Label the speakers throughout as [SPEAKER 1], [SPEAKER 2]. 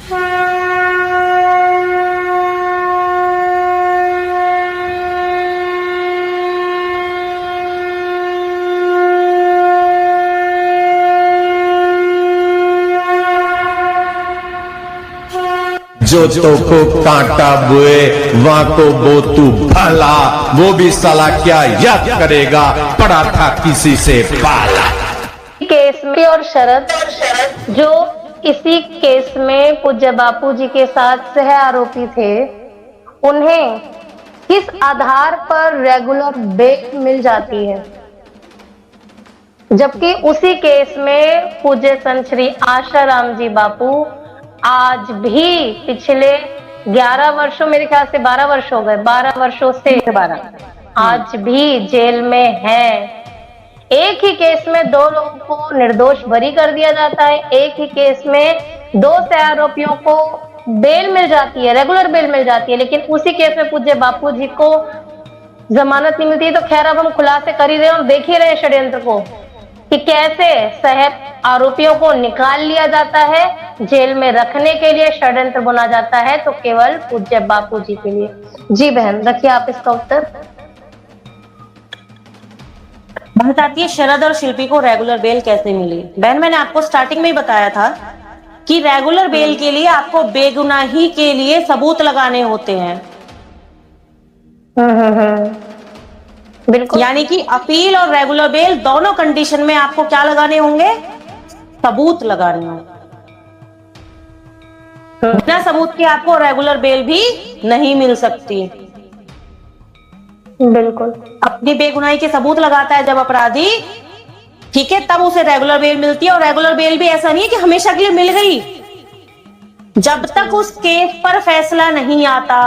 [SPEAKER 1] जो तो को कांटा बुए वहां को वो तू भला, वो भी साला क्या याद करेगा, पड़ा था किसी से पाला।
[SPEAKER 2] केस में और शरद जो इसी केस में पूज्य बापू जी के साथ सह आरोपी थे, उन्हें किस आधार पर रेगुलर बेल मिल जाती है, जबकि उसी केस में पूज्य संत श्री आशाराम जी बापू आज भी पिछले 11 वर्षों, मेरे ख्याल से 12 वर्ष हो गए, 12 वर्षों से 12 आज भी जेल में हैं। एक ही केस में 2 लोगों को निर्दोष बरी कर दिया जाता है, एक ही केस में 2 सह आरोपियों को बेल मिल जाती है, रेगुलर बेल मिल जाती है, लेकिन उसी केस में पूज्य बापू जी को जमानत नहीं मिलती। तो खैर अब हम खुलासे कर ही रहे हैं, हम देख ही रहे हैं षड्यंत्र को कि कैसे सह आरोपियों को निकाल लिया जाता है, जेल में रखने के लिए षड्यंत्र बुना जाता है, तो केवल पूज्य बापू जी के लिए। जी बहन, रखिए आप इसका उत्तर।
[SPEAKER 3] बात आती है शरद और शिल्पी को रेगुलर बेल कैसे मिली। बहन, मैंने आपको स्टार्टिंग में ही बताया था कि रेगुलर बेल के लिए आपको बेगुनाही के लिए सबूत लगाने होते हैं।
[SPEAKER 2] बिल्कुल,
[SPEAKER 3] यानी कि अपील और रेगुलर बेल दोनों कंडीशन में आपको क्या लगाने होंगे, सबूत लगाने होंगे। बिना सबूत के आपको रेगुलर बेल भी नहीं मिल सकती।
[SPEAKER 2] बिल्कुल,
[SPEAKER 3] अपनी बेगुनाही के सबूत लगाता है जब अपराधी, ठीक है, तब उसे रेगुलर बेल मिलती है। और रेगुलर बेल भी ऐसा नहीं है कि हमेशा के लिए मिल गई, जब तक उस केस पर फैसला नहीं आता,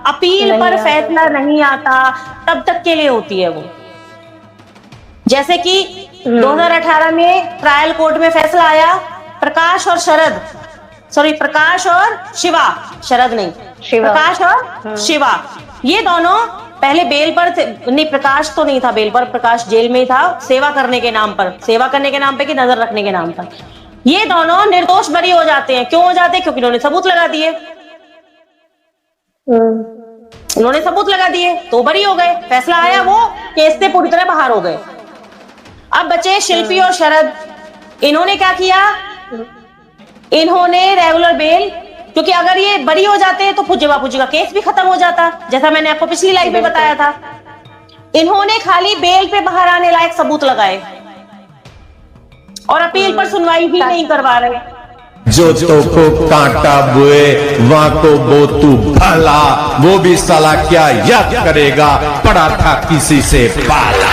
[SPEAKER 3] अपील पर फैसला नहीं आता, तब तक के लिए होती है वो। जैसे कि 2018 में ट्रायल कोर्ट में फैसला आया, प्रकाश और शिवा, शरद नहीं, प्रकाश और शिवा, ये दोनों पहले बेल पर थे। नहीं, प्रकाश तो नहीं था बेल पर, प्रकाश जेल में ही था सेवा करने के नाम पर, कि नजर रखने के नाम पर। ये दोनों निर्दोष बरी हो जाते हैं। क्यों हो जाते हैं? क्योंकि इन्होंने सबूत लगा दिए। उन्होंने सबूत लगा दिए तो बरी हो गए, फैसला आया, वो केस से पूरी तरह बाहर हो गए। अब बचे शिल्पी और शरद। इन्होंने क्या किया? इन्होंने रेगुलर बेल, क्योंकि अगर ये बरी हो जाते हैं तो पूज्य बापू जी का केस भी खत्म हो जाता, जैसा मैंने आपको पिछली लाइव में बताया था। इन्होंने खाली बेल पे बाहर आने लायक सबूत लगाए और अपील पर सुनवाई भी नहीं करवा रहे।
[SPEAKER 1] जो तो को कांटा बुए वहां को वो तू भला, वो भी साला क्या याद करेगा, पड़ा था किसी से पाला।